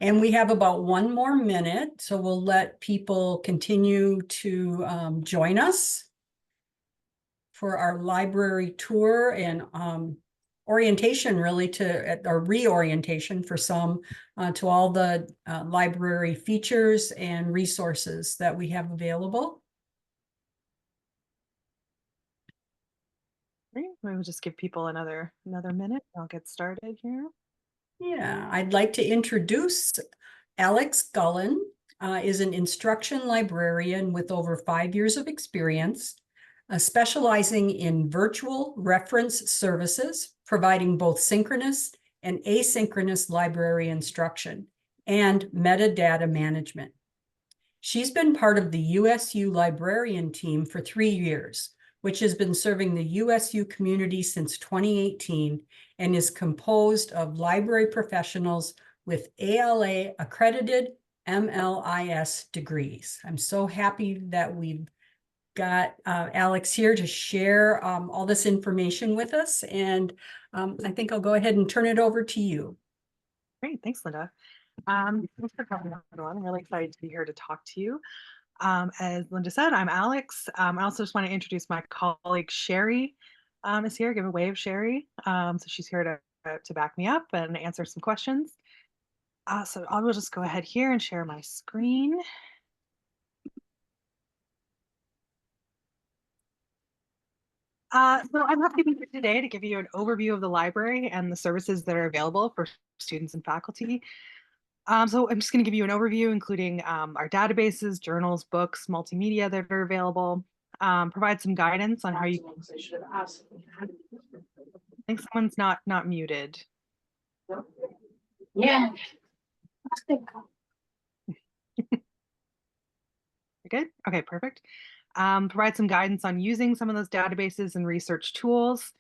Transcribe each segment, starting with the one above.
And we have about 1 more minute, so we'll let people continue to join us for our library tour and orientation, really, or reorientation for some, to all the library features and resources that we have available. Great. We'll just give people another minute. I'll get started here. Yeah, I'd like to introduce Alex Gullen. Is an instruction librarian with over 5 years of experience, specializing in virtual reference services, providing both synchronous and asynchronous library instruction and metadata management. She's been part of the USU librarian team for 3 years, which has been serving the USU community since 2018 and is composed of library professionals with ALA accredited MLIS degrees. I'm so happy that we've got Alex here to share all this information with us. And I think I'll go ahead and turn it over to you. Great. Thanks, Linda. Thanks for coming, everyone. I'm really excited to be here to talk to you. As Linda said, I'm Alex. I also just want to introduce my colleague, Sherry, is here. Give a wave, Sherry. So she's here to back me up and answer some questions. So I will just go ahead here and share my screen. So I'm happy to be here today to give you an overview of the library and the services that are available for students and faculty. So I'm just going to give you an overview, including our databases, journals, books, multimedia that are available, provide some guidance on how you can. I think someone's not muted. Yeah. Good. Okay, perfect. Provide some guidance on using some of those databases and research tools.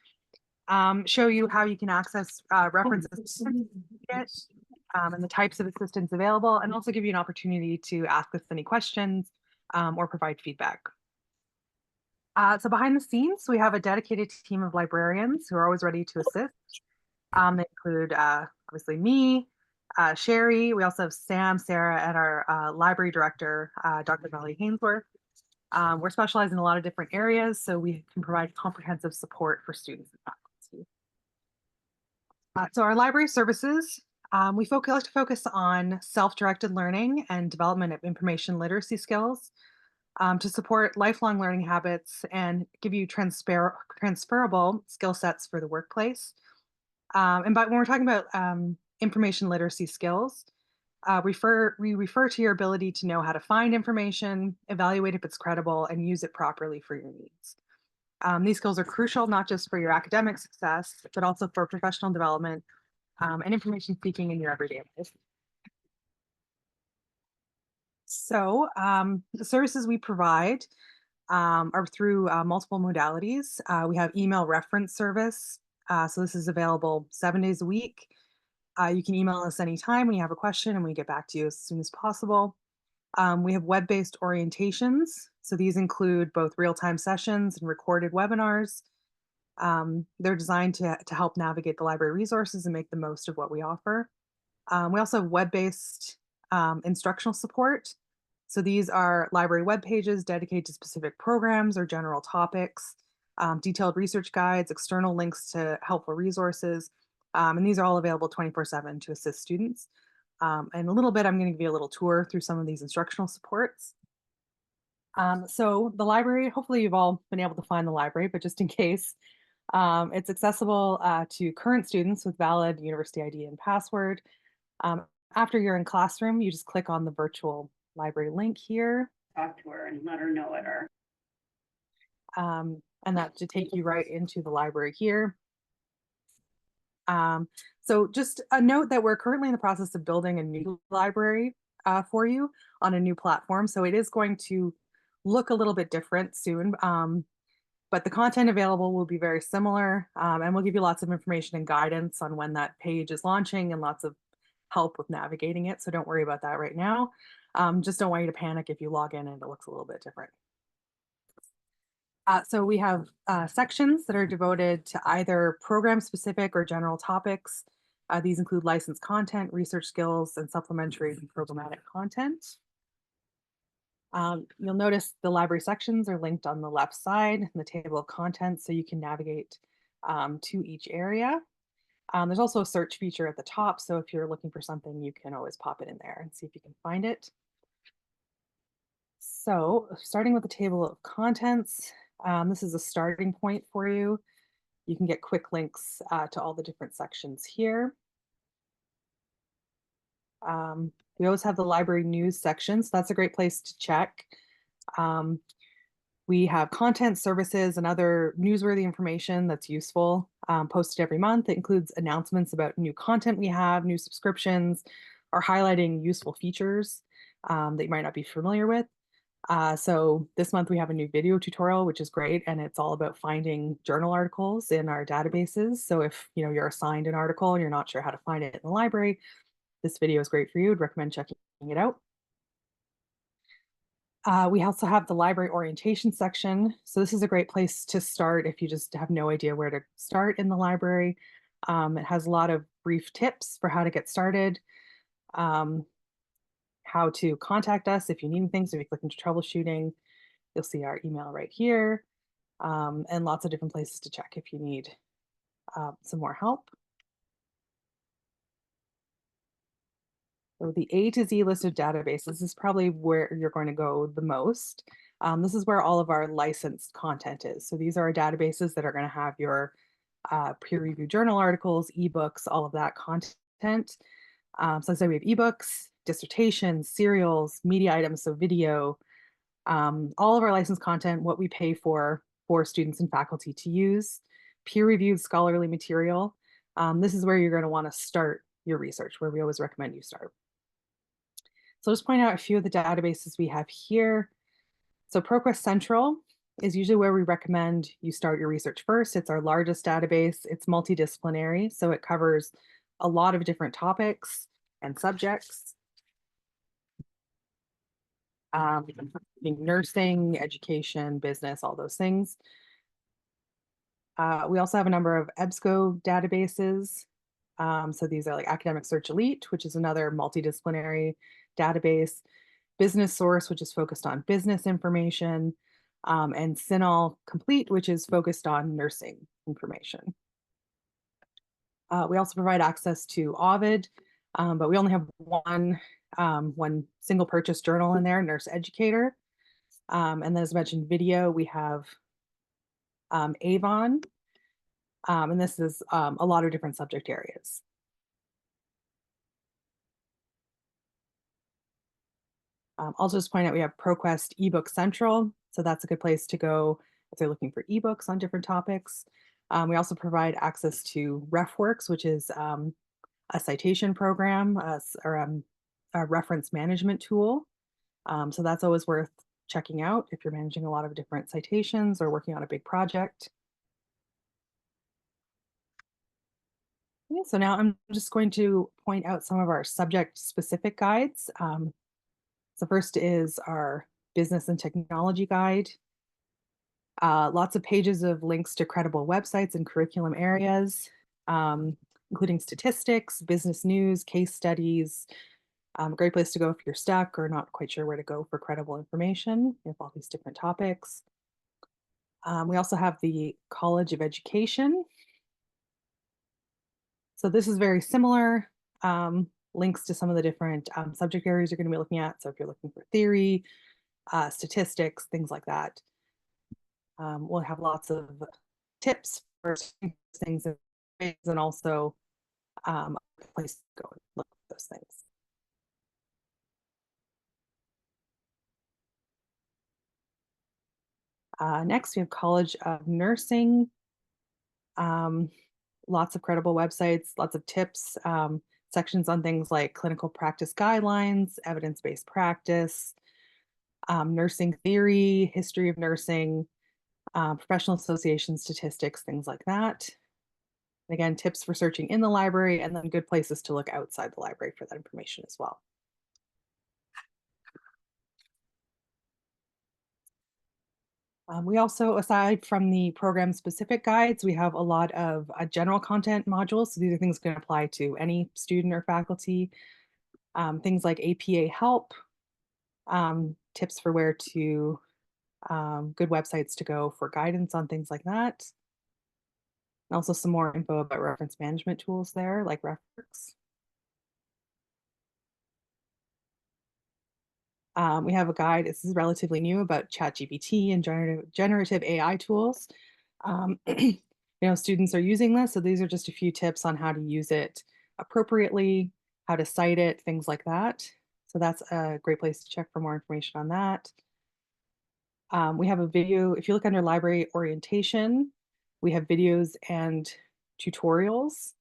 Show you how you can access references and the types of assistance available, and also give you an opportunity to ask us any questions or provide feedback. So behind the scenes, we have a dedicated team of librarians who are always ready to assist. They include obviously me, Sherry. We also have Sam, Sarah, and our library director, Dr. Melly Hainsworth. We're specialized in a lot of different areas, so we can provide comprehensive support for students and faculty. So our library services, we like to focus on self-directed learning and development of information literacy skills to support lifelong learning habits and give you transferable skill sets for the workplace. But when we're talking about information literacy skills, we refer to your ability to know how to find information, evaluate if it's credible, and use it properly for your needs. These skills are crucial not just for your academic success, but also for professional development and information seeking in your everyday life. So the services we provide are through multiple modalities. We have email reference service. So this is available 7 days a week. You can email us anytime when you have a question and we get back to you as soon as possible. We have web-based orientations. So these include both real-time sessions and recorded webinars. They're designed to help navigate the library resources and make the most of what we offer. We also have web-based instructional support. So these are library web pages dedicated to specific programs or general topics, detailed research guides, external links to helpful resources. And these are all available 24/7 to assist students. And a little bit, I'm going to give you a little tour through some of these instructional supports. So the library, hopefully you've all been able to find the library, but just in case, it's accessible to current students with valid university ID and password. After you're in classroom, you just click on the virtual library link here. Talk to her and let her know it. And that to take you right into the library here. So just a note that we're currently in the process of building a new library for you on a new platform. So it is going to look a little bit different soon, but the content available will be very similar, and we'll give you lots of information and guidance on when that page is launching and lots of help with navigating it. So don't worry about that right now. Just don't want you to panic if you log in and it looks a little bit different. So we have sections that are devoted to either program specific or general topics. These include licensed content, research skills, and supplementary and programmatic content. You'll notice the library sections are linked on the left side in the table of contents, so you can navigate to each area. There's also a search feature at the top, so if you're looking for something, you can always pop it in there and see if you can find it. So starting with the table of contents, this is a starting point for you. You can get quick links to all the different sections here. We always have the library news section, so that's a great place to check. We have content, services, and other newsworthy information that's useful posted every month. It includes announcements about new content we have, new subscriptions, or highlighting useful features that you might not be familiar with. So this month we have a new video tutorial, which is great, and it's all about finding journal articles in our databases. So if you're assigned an article and you're not sure how to find it in the library, this video is great for you. I'd recommend checking it out. We also have the library orientation section. So this is a great place to start if you just have no idea where to start in the library. It has a lot of brief tips for how to get started, how to contact us if you need things. So if you click into troubleshooting, you'll see our email right here, and lots of different places to check if you need some more help. So the A to Z list of databases is probably where you're going to go the most. This is where all of our licensed content is. So these are our databases that are going to have your peer-reviewed journal articles, ebooks, all of that content. So let's say we have ebooks, dissertations, serials, media items, so video, all of our licensed content, what we pay for students and faculty to use, peer-reviewed scholarly material. This is where you're going to want to start your research, where we always recommend you start. So I'll just point out a few of the databases we have here. So ProQuest Central is usually where we recommend you start your research first. It's our largest database. It's multidisciplinary, so it covers a lot of different topics and subjects. Nursing, education, business, all those things. We also have a number of EBSCO databases. So these are like Academic Search Elite, which is another multidisciplinary database, Business Source, which is focused on business information, and CINAHL Complete, which is focused on nursing information. We also provide access to Ovid, but we only have one single purchase journal in there, Nurse Educator. And then as mentioned, video, we have Avon, and this is a lot of different subject areas. I'll just point out we have ProQuest eBook Central, so that's a good place to go if they're looking for ebooks on different topics. We also provide access to RefWorks, which is a citation program or a reference management tool. So that's always worth checking out if you're managing a lot of different citations or working on a big project. Yeah, so now I'm just going to point out some of our subject-specific guides. So first is our business and technology guide. Lots of pages of links to credible websites and curriculum areas, including statistics, business news, case studies. A great place to go if you're stuck or not quite sure where to go for credible information. We have all these different topics. We also have the College of Education. So this is very similar. Links to some of the different subject areas you're going to be looking at. So if you're looking for theory, statistics, things like that. We'll have lots of tips for things and also a place to go and look at those things. Next, we have College of Nursing. Lots of credible websites, lots of tips, sections on things like clinical practice guidelines, evidence-based practice, nursing theory, history of nursing, professional association statistics, things like that. And again, tips for searching in the library and then good places to look outside the library for that information as well. We also, aside from the program specific guides, we have a lot of general content modules. So these are things that can apply to any student or faculty. Things like APA help, tips for where to, good websites to go for guidance on things like that. And also some more info about reference management tools there, like RefWorks. We have a guide, this is relatively new, about ChatGPT and generative AI tools. Students are using this, so these are just a few tips on how to use it appropriately, how to cite it, things like that. So that's a great place to check for more information on that. We have a video, if you look under library orientation, we have videos and tutorials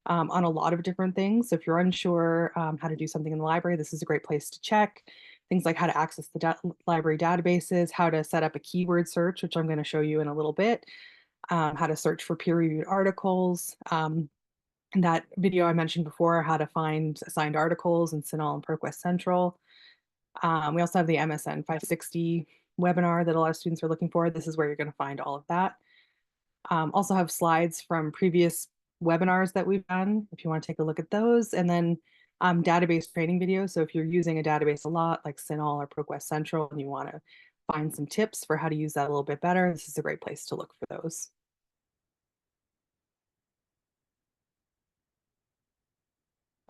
on a lot of different things. So if you're unsure how to do something in the library, this is a great place to check. Things like how to access the library databases, how to set up a keyword search, which I'm going to show you in a little bit, how to search for peer-reviewed articles. And that video I mentioned before, how to find assigned articles in CINAHL and ProQuest Central. We also have the MSN 560 webinar that a lot of students are looking for. This is where you're going to find all of that. Also have slides from previous webinars that we've done, if you want to take a look at those. And then database training videos. So if you're using a database a lot, like CINAHL or ProQuest Central, and you want to find some tips for how to use that a little bit better, this is a great place to look for those.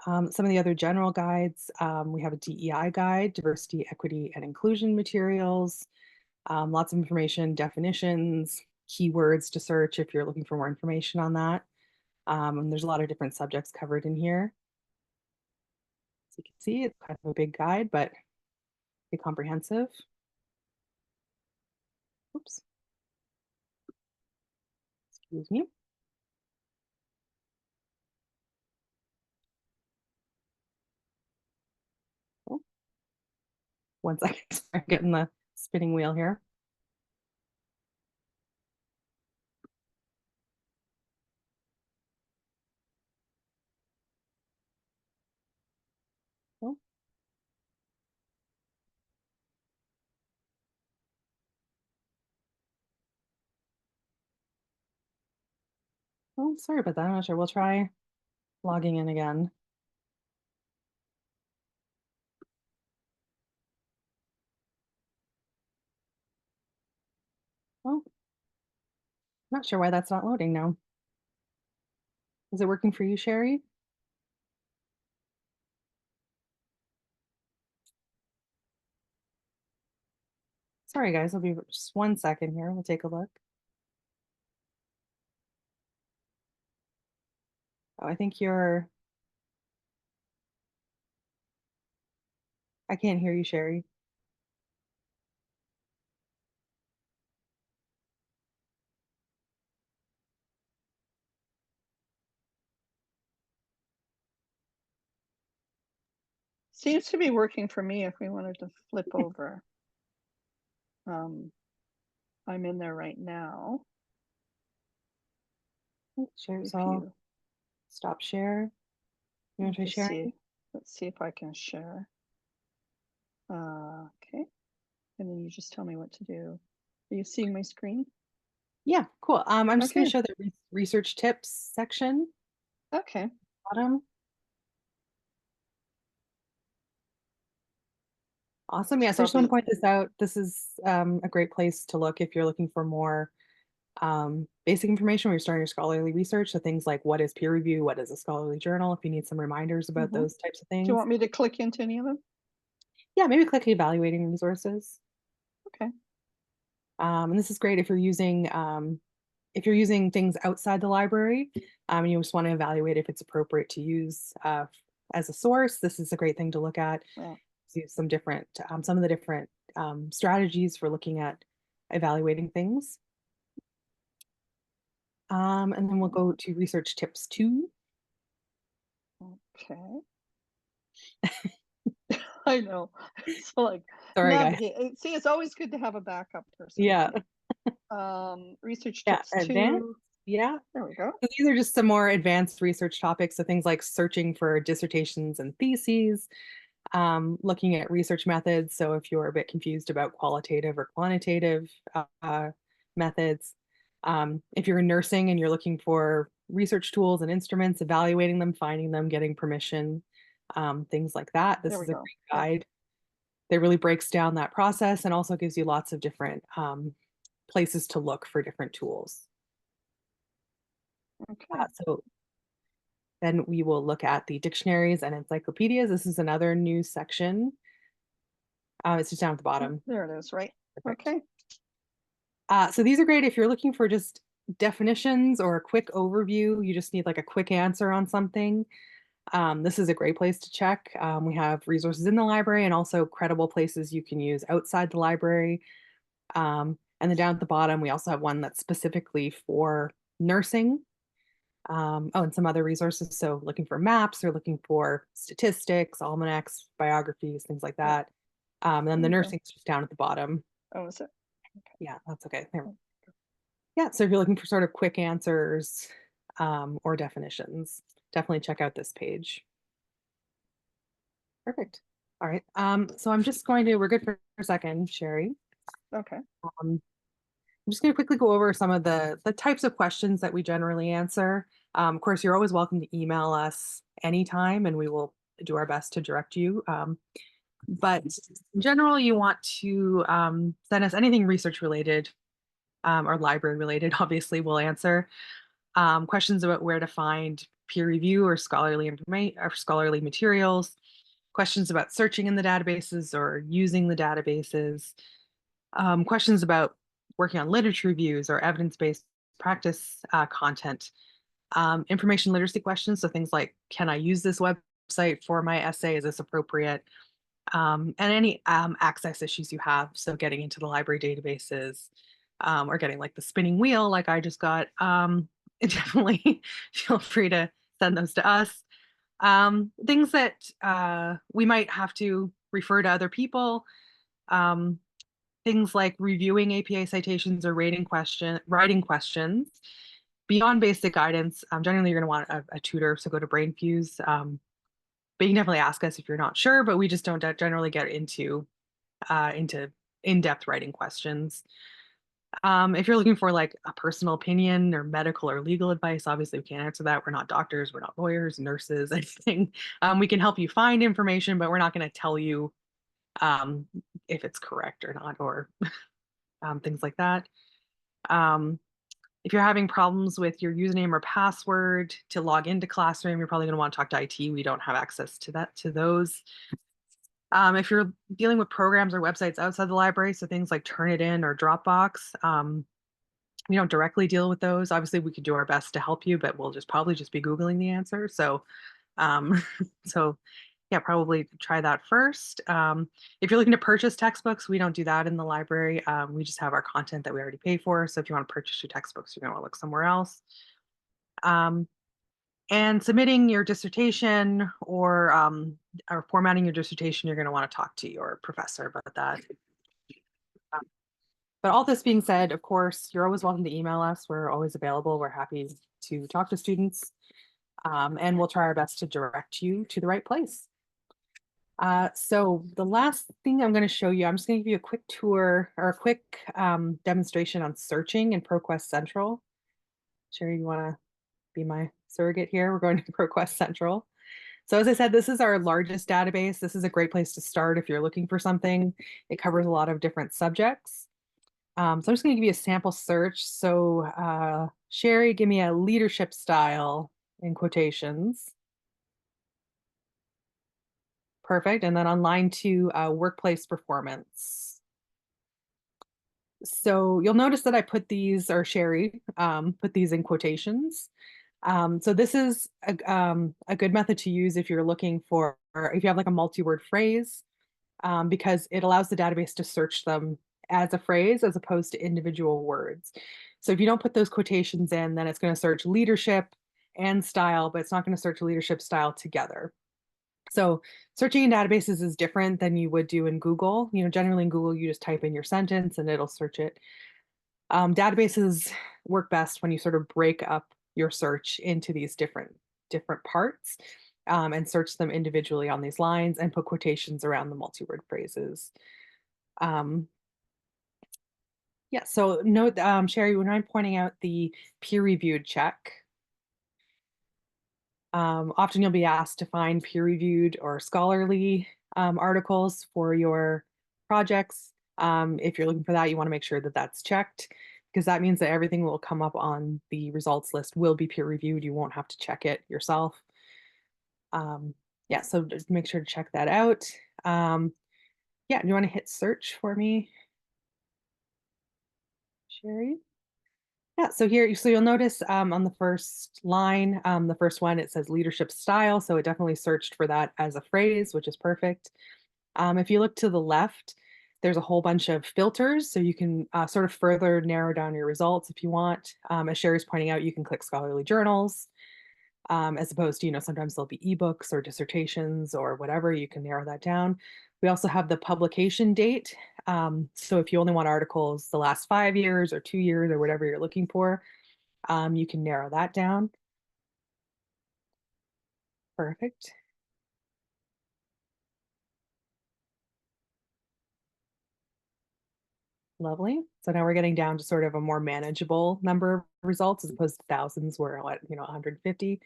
Some of the other general guides, we have a DEI guide, diversity, equity, and inclusion materials, lots of information, definitions, keywords to search if you're looking for more information on that. And there's a lot of different subjects covered in here. As you can see, it's kind of a big guide, but pretty comprehensive. Oops. Excuse me. Oh, 1 second, I'm getting the spinning wheel here. Oh. Oh, sorry about that. I'm not sure. We'll try logging in again. Oh, not sure why that's not loading now. Is it working for you, Sherry? Sorry, guys. I'll be just 1 second here. We'll take a look. Oh, I think I can't hear you, Sherry. Seems to be working for me if we wanted to flip over. I'm in there right now. Share's all stop share. You want to try sharing? Let's see if I can share. Okay. And then you just tell me what to do. Are you seeing my screen? Yeah, cool. I'm just going to show the research tips section. Okay. Bottom. Awesome. Yeah, so I just want to point this out. This is a great place to look if you're looking for more basic information when you're starting your scholarly research. So things like what is peer review, what is a scholarly journal, if you need some reminders about those types of things. Do you want me to click into any of them? Yeah, maybe click evaluating resources. Okay. And this is great if you're using things outside the library, and you just want to evaluate if it's appropriate to use as a source. This is a great thing to look at. Yeah. See some of the different strategies for looking at evaluating things. And then we'll go to research tips 2. Okay. I know. It's like, sorry, guys. See, it's always good to have a backup person. Yeah. Research tips advanced. 2. Yeah. There we go. So these are just some more advanced research topics. So things like searching for dissertations and theses, looking at research methods. So if you're a bit confused about qualitative or quantitative methods, if you're in nursing and you're looking for research tools and instruments, evaluating them, finding them, getting permission, things like that. This There we is a go. great Yeah. guide that really breaks down that process and also gives you lots of different places to look for different tools. Okay. So then we will look at the dictionaries and encyclopedias. This is another new section. It's just down at the bottom. There it is, right? Perfect. Okay. So these are great if you're looking for just definitions or a quick overview. You just need like a quick answer on something. This is a great place to check. We have resources in the library and also credible places you can use outside the library. And then down at the bottom, we also have one that's specifically for nursing. Oh, and some other resources. So looking for maps or looking for statistics, almanacs, biographies, things like that. And then the Okay. nursing is just down at the bottom. Oh, is it? Yeah, that's okay. There. Yeah, so if you're looking for sort of quick answers or definitions, definitely check out this page. Perfect. All right. So I'm just going to, we're good for a second, Sherry. Okay. I'm just going to quickly go over some of the types of questions that we generally answer. Of course, you're always welcome to email us anytime and we will do our best to direct you. But in general, you want to send us anything research related or library related, obviously we'll answer. Questions about where to find peer review or scholarly information or scholarly materials, questions about searching in the databases or using the databases, questions about working on literature reviews or evidence-based practice content, information literacy questions, so things like, can I use this website for my essay? Is this appropriate? And any access issues you have, so getting into the library databases or getting like the spinning wheel like I just got, definitely feel free to send those to us. Things that we might have to refer to other people, things like reviewing APA citations or writing questions. Beyond basic guidance, generally you're going to want a tutor, so go to BrainFuse. But you can definitely ask us if you're not sure, but we just don't generally get into in-depth writing questions. If you're looking for like a personal opinion or medical or legal advice, obviously we can't answer that. We're not doctors, we're not lawyers, nurses, anything. We can help you find information, but we're not going to tell you if it's correct or not, or things like that. If you're having problems with your username or password to log into Classroom, you're probably going to want to talk to IT. We don't have access to those. If you're dealing with programs or websites outside the library, so things like Turnitin or Dropbox, we don't directly deal with those. Obviously, we could do our best to help you, but we'll probably just be Googling the answer. So, so yeah, probably try that first. If you're looking to purchase textbooks, we don't do that in the library. We just have our content that we already pay for. So if you want to purchase your textbooks, you're going to want to look somewhere else. And submitting your dissertation or formatting your dissertation, you're going to want to talk to your professor about that. But all this being said, of course, you're always welcome to email us. We're always available. We're happy to talk to students, and we'll try our best to direct you to the right place. So the last thing I'm going to show you, I'm just going to give you a quick tour or a quick demonstration on searching in ProQuest Central. Sherry, you want to be my surrogate here? We're going to ProQuest Central. So as I said, this is our largest database. This is a great place to start if you're looking for something. It covers a lot of different subjects. So I'm just going to give you a sample search. So Sherry, give me a leadership style in quotations. Perfect. And then on line 2, workplace performance. So you'll notice that I put these, or Sherry put these in quotations. So this is a good method to use if you're looking for, or if you have like a multi-word phrase, because it allows the database to search them as a phrase as opposed to individual words. So if you don't put those quotations in, then it's going to search leadership and style, but it's not going to search leadership style together. So searching in databases is different than you would do in Google. You know, generally in Google, you just type in your sentence and it'll search it. Databases work best when you sort of break up your search into these different parts. and search them individually on these lines and put quotations around the multi-word phrases. Um, yeah, so note, Sherry, when I'm pointing out the peer-reviewed check, often you'll be asked to find peer-reviewed or scholarly articles for your projects. If you're looking for that, you want to make sure that that's checked, because that means that everything will come up on the results list will be peer-reviewed. You won't have to check it yourself. Yeah, so just make sure to check that out. Yeah, do you want to hit search for me, Sherry? Yeah, so here, so you'll notice on the first line, the first one, it says leadership style. So it definitely searched for that as a phrase, which is perfect. If you look to the left, there's a whole bunch of filters. So you can sort of further narrow down your results if you want. As Sherry's pointing out, you can click scholarly journals, as opposed to, sometimes there'll be ebooks or dissertations or whatever. You can narrow that down. We also have the publication date. So if you only want articles the last 5 years or 2 years or whatever you're looking for, you can narrow that down. Perfect. Lovely. So now we're getting down to sort of a more manageable number of results as opposed to thousands where, 150.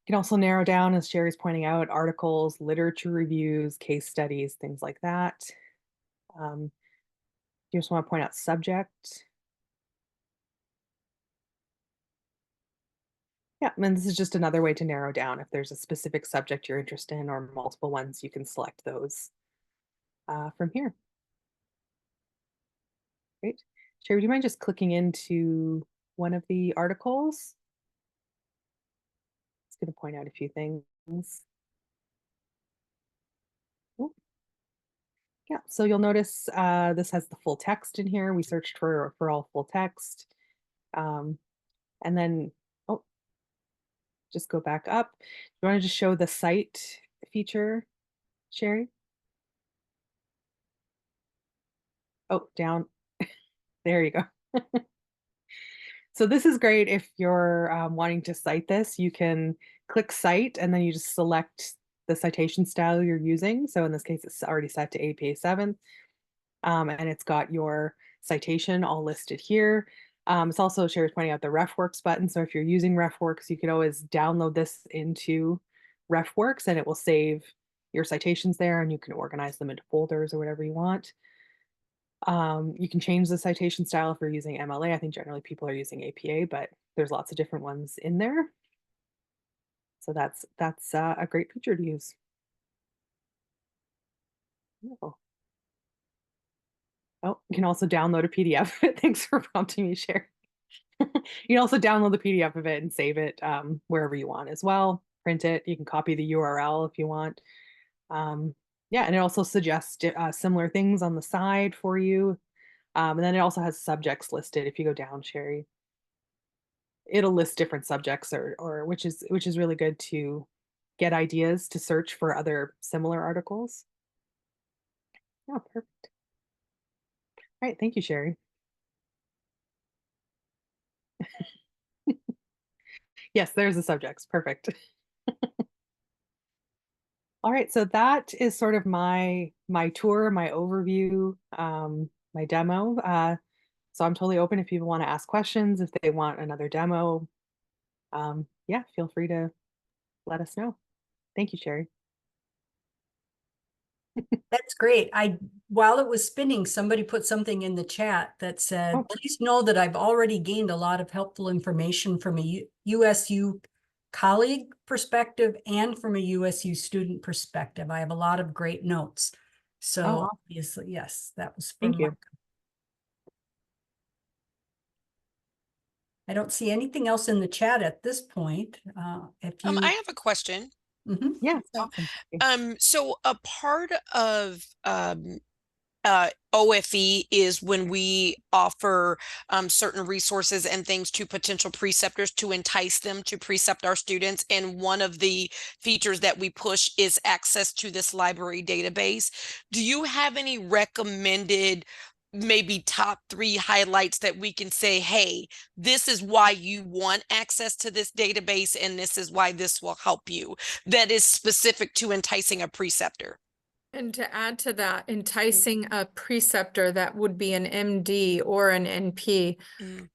You can also narrow down, as Sherry's pointing out, articles, literature reviews, case studies, things like that. You just want to point out subject. Yeah, and this is just another way to narrow down. If there's a specific subject you're interested in or multiple ones, you can select those from here. Great. Sherry, would you mind just clicking into one of the articles? It's going to point out a few things. Oh, yeah, so you'll notice this has the full text in here. We searched for all full text. And then, oh, just go back up. You want to just show the cite feature, Sherry? Oh, down. There you go. So this is great if you're wanting to cite this. You can click cite and then you just select the citation style you're using. So in this case, it's already set to APA 7th. And it's got your citation all listed here. It's also, Sherry's pointing out, the RefWorks button. So if you're using RefWorks, you can always download this into RefWorks and it will save your citations there and you can organize them into folders or whatever you want. You can change the citation style if you're using MLA. I think generally people are using APA, but there's lots of different ones in there. So that's a great feature to use. Oh, you can also download a PDF. Thanks for prompting me, Sherry. You can also download the PDF of it and save it wherever you want as well. Print it. You can copy the URL if you want. Yeah, and it also suggests similar things on the side for you. And then it also has subjects listed. If you go down, Sherry, it'll list different subjects or which is really good to get ideas to search for other similar articles. Oh, perfect. All right, thank you, Sherry. Yes, there's the subjects. Perfect. All right, so that is sort of my tour, my overview, my demo. So I'm totally open if people want to ask questions, if they want another demo. Yeah, feel free to let us know. Thank you, Sherry. That's great. While it was spinning, somebody put something in the chat that said, Oh. please know that I've already gained a lot of helpful information from a USU colleague perspective and from a USU student perspective. I have a lot of great notes. So obviously, yes, that was from Thank you. I don't see anything else in the chat at this point. If you I have a question. Mhm. Yeah, So, awesome. So a part of OFE is when we offer certain resources and things to potential preceptors to entice them to precept our students. And one of the features that we push is access to this library database. Do you have any recommended maybe top 3 highlights that we can say, hey, this is why you want access to this database, and this is why this will help you, that is specific to enticing a preceptor? And to add to that, enticing a preceptor that would be an MD or an NP, Mm.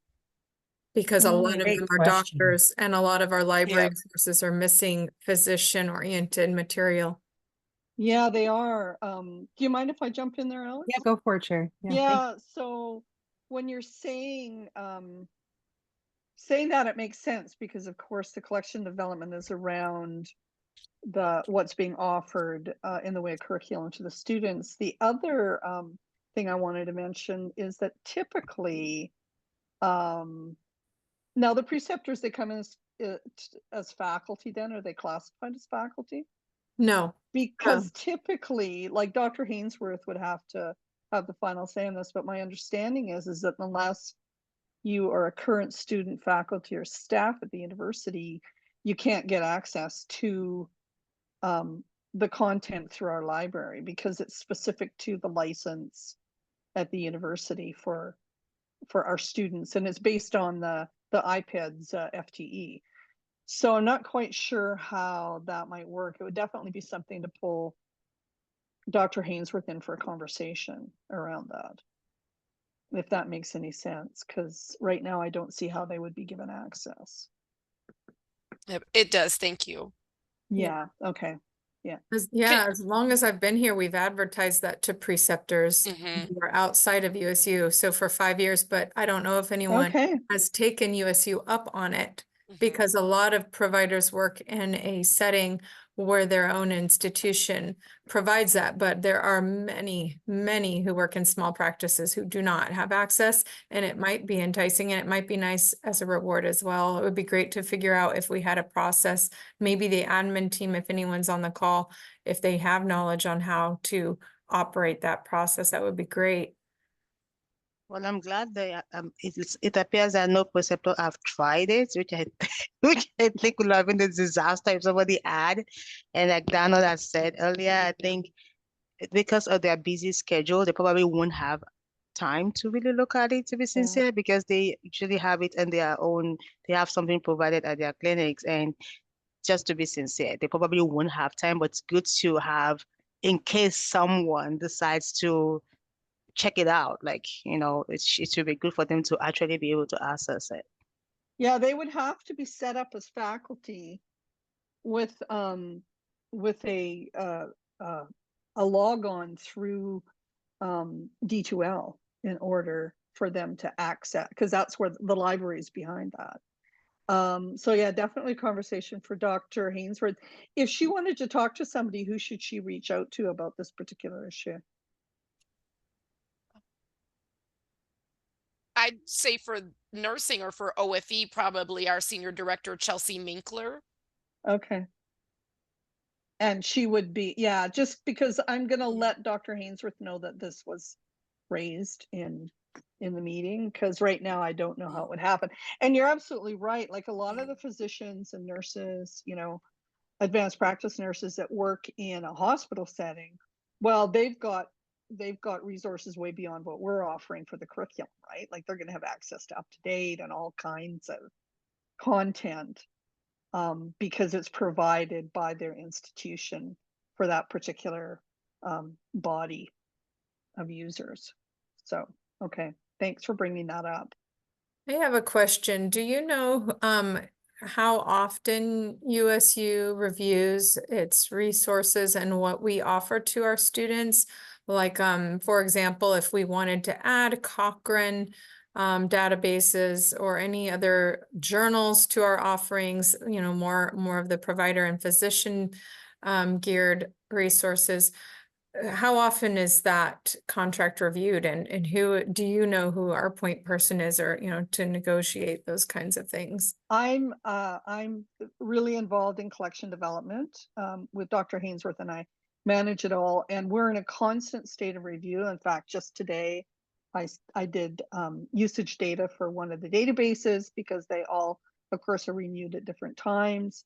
because a lot of Great them are question. doctors, and a lot of our library Yep. sources are missing physician-oriented material. Yeah, they are. Do you mind if I jump in there, Alex? Yeah, go for it, Chair. Yeah, thank Yeah, so when you're saying that, it makes sense because of course the collection development is around what's being offered in the way of curriculum to the students. The other thing I wanted to mention is that typically now the preceptors, they come in as faculty, then are they classified as faculty? No, Because typically, like Dr. Hainsworth would have to have the final say on this, but my understanding is that unless you are a current student, faculty, or staff at the university, you can't get access to the content through our library because it's specific to the license at the university for our students, and it's based on the IPED's FTE. So I'm not quite sure how that might work. It would definitely be something to pull Dr. Hainsworth in for a conversation around that, if that makes any sense, because right now I don't see how they would be given access. Yep, it does. Thank you. Yeah, okay. as long as I've been here, we've advertised that to preceptors Mhm. who are outside of USU. So for 5 years, but I don't know if anyone Okay. has taken USU up on it, Mhm. because a lot of providers work in a setting where their own institution provides that. But there are many, many who work in small practices who do not have access, and it might be enticing and it might be nice as a reward as well. It would be great to figure out if we had a process, maybe the admin team, if anyone's on the call, if they have knowledge on how to operate that process, that would be great. Well, I'm glad it appears that no preceptor have tried it, which I which I think would have been a disaster if somebody had. And like Donald has said earlier, I think because of their busy schedule, they probably won't have time to really look at it, to be sincere, because they usually have it in their own, they have something provided at their clinics. And just to be sincere, they probably won't have time, but it's good to have in case someone decides to check it out. Like, it should be good for them to actually be able to access it. Yeah, they would have to be set up as faculty with a log on through D2L in order for them to access, because that's where the library is behind that. So yeah, definitely a conversation for Dr. Hainsworth. If she wanted to talk to somebody, who should she reach out to about this particular issue? I'd say for nursing or for OFE, probably our senior director, Chelsea Minkler. Okay. And she would be, yeah, just because I'm gonna Yeah. let Dr. Hainsworth know that this was raised in the meeting, because right now I don't know how it would happen. And you're absolutely right. Like a lot of the physicians and nurses, advanced practice nurses that work in a hospital setting, well, they've got resources way beyond what we're offering for the curriculum, right? Like they're going to have access to up to date and all kinds of content because it's provided by their institution for that particular body of users. So, okay, thanks for bringing that up. I have a question. Do you know how often USU reviews its resources and what we offer to our students? Like, for example, if we wanted to add Cochrane databases or any other journals to our offerings, more of the provider and physician geared resources. How often is that contract reviewed, and who do you know who our point person is, or to negotiate those kinds of things? I'm really involved in collection development with Dr. Hainsworth, and I manage it all, and we're in a constant state of review. In fact, just today I did usage data for one of the databases because they all, of course, are renewed at different times.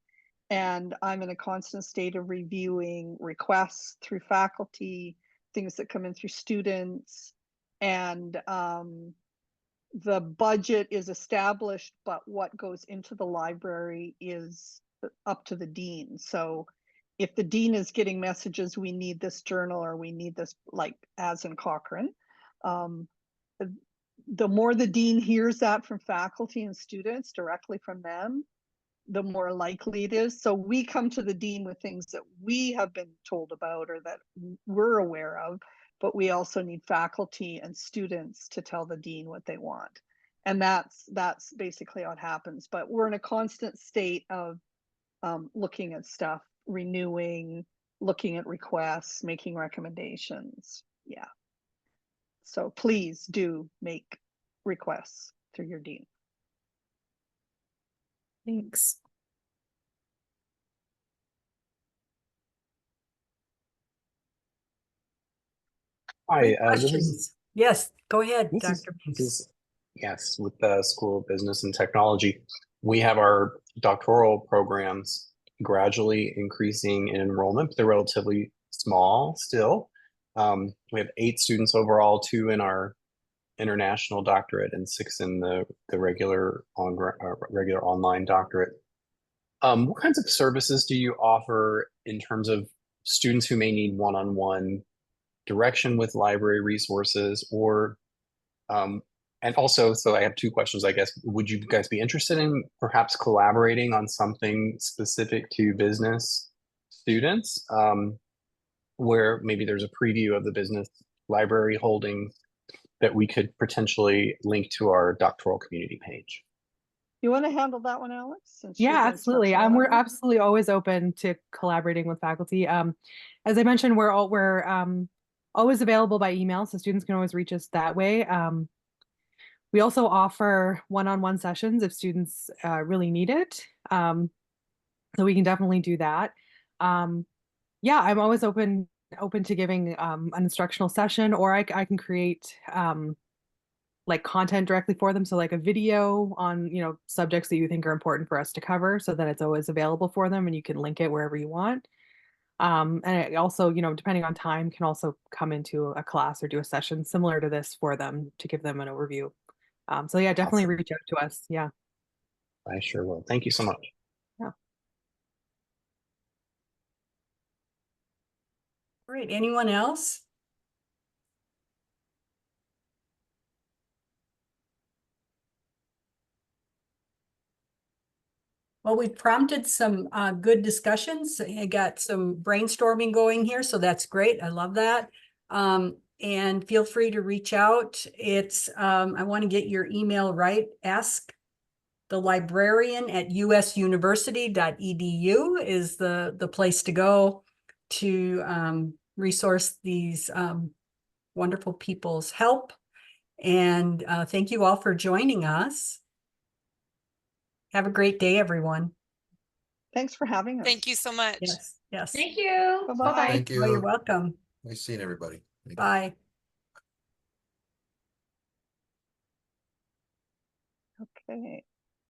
And I'm in a constant state of reviewing requests through faculty, things that come in through students. And the budget is established, but what goes into the library is up to the dean. So if the dean is getting messages, we need this journal, or we need this, like as in Cochrane, the more the dean hears that from faculty and students directly from them, the more likely it is. So we come to the dean with things that we have been told about or that we're aware of, but we also need faculty and students to tell the dean what they want. And that's basically how it happens. But we're in a constant state of looking at stuff, renewing, looking at requests, making recommendations. Yeah. So please do make requests through your dean. Thanks. Hi, Questions? Yes, go ahead, Dr. Binks. Yes, with the School of Business and Technology, we have our doctoral programs gradually increasing in enrollment, but they're relatively small still. We have 8 students overall, 2 in our international doctorate and 6 in the regular online doctorate. What kinds of services do you offer in terms of students who may need one-on-one direction with library resources, or and also, so I have 2 questions, I guess. Would you guys be interested in perhaps collaborating on something specific to business students, where maybe there's a preview of the business library holdings that we could potentially link to our doctoral community page? You want to handle that one, Alex? Since you're Yeah, the absolutely. instructional We're librarian? absolutely always open to collaborating with faculty. As I mentioned, we're always available by email, so students can always reach us that way. We also offer one-on-one sessions if students really need it. So we can definitely do that. Yeah, I'm always open to giving an instructional session, or I can create like content directly for them. So like a video on, subjects that you think are important for us to cover, so that it's always available for them and you can link it wherever you want. And it also, depending on time, can also come into a class or do a session similar to this for them to give them an overview. So yeah, definitely Awesome. reach out to us. Yeah. I sure will. Thank you so much. All right, anyone else? Well, we've prompted some good discussions. I got some brainstorming going here, so that's great. I love that. And feel free to reach out. It's I want to get your email right. Ask the librarian at usuniversity.edu is the place to go to resource these wonderful people's help. And thank you all for joining us. Have a great day, everyone. Thanks for having us. Thank you so much. Yes, yes. Thank you. Bye-bye. Bye-bye. Thank Well, you're you. welcome. Nice seeing everybody. Thank you. Bye. Okay.